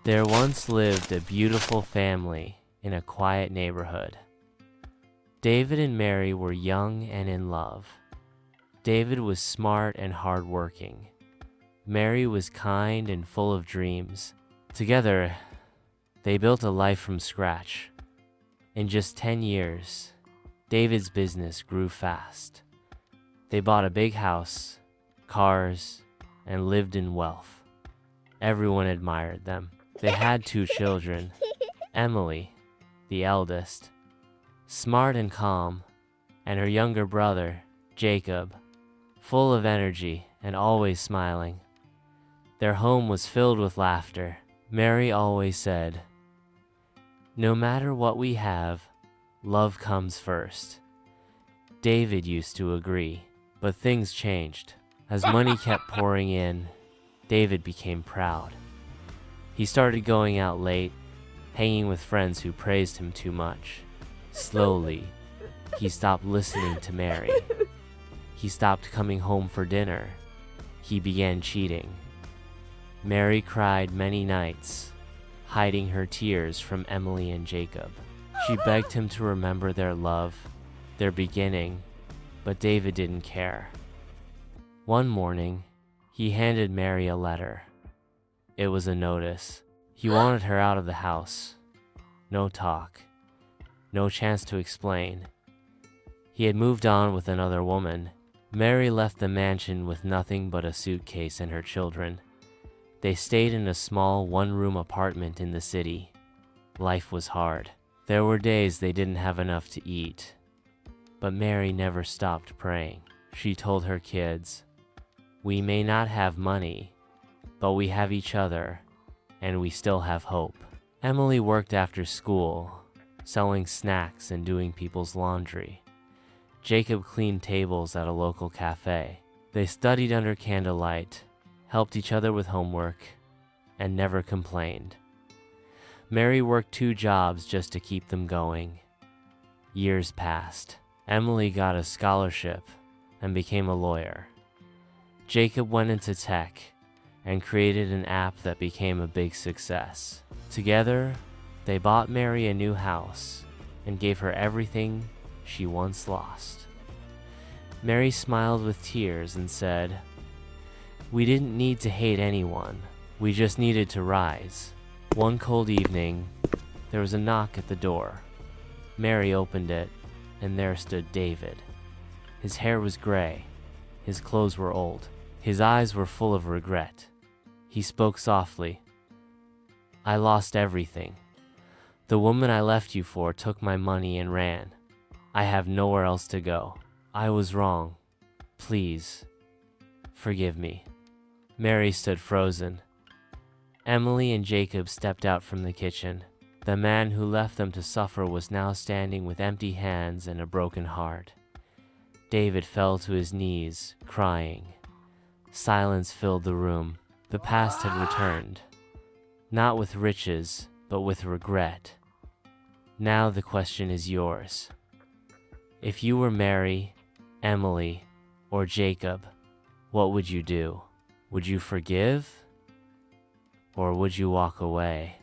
There once lived a beautiful family in a quiet neighborhood. David and Mary were young and in love. David was smart and hardworking. Mary was kind and full of dreams. Together, they built a life from scratch. In just 10 years, David's business grew fast. They bought a big house, cars, and lived in wealth. Everyone admired them. They had 2 children, Emily, the eldest, smart and calm, and her younger brother, Jacob, full of energy and always smiling. Their home was filled with laughter. Mary always said, "No matter what we have, love comes first." David used to agree, but things changed. As money kept pouring in, David became proud. He started going out late, hanging with friends who praised him too much. Slowly, he stopped listening to Mary. He stopped coming home for dinner. He began cheating. Mary cried many nights, hiding her tears from Emily and Jacob. She begged him to remember their love, their beginning, but David didn't care. One morning, he handed Mary a letter. It was a notice. He wanted her out of the house. No talk. No chance to explain. He had moved on with another woman. Mary left the mansion with nothing but a suitcase and her children. They stayed in a small one-room apartment in the city. Life was hard. There were days they didn't have enough to eat. But Mary never stopped praying. She told her kids, "We may not have money, but we have each other, and we still have hope." Emily worked after school, selling snacks and doing people's laundry. Jacob cleaned tables at a local cafe. They studied under candlelight, helped each other with homework, and never complained. Mary worked 2 jobs just to keep them going. Years passed. Emily got a scholarship and became a lawyer. Jacob went into tech and created an app that became a big success. Together, they bought Mary a new house and gave her everything she once lost. Mary smiled with tears and said, "We didn't need to hate anyone. We just needed to rise." One cold evening, there was a knock at the door. Mary opened it, and there stood David. His hair was gray. His clothes were old. His eyes were full of regret. He spoke softly. "I lost everything. The woman I left you for took my money and ran. I have nowhere else to go. I was wrong. Please, forgive me." Mary stood frozen. Emily and Jacob stepped out from the kitchen. The man who left them to suffer was now standing with empty hands and a broken heart. David fell to his knees, crying. Silence filled the room. The past had returned, not with riches, but with regret. Now the question is yours. If you were Mary, Emily, or Jacob, what would you do? Would you forgive? Or would you walk away?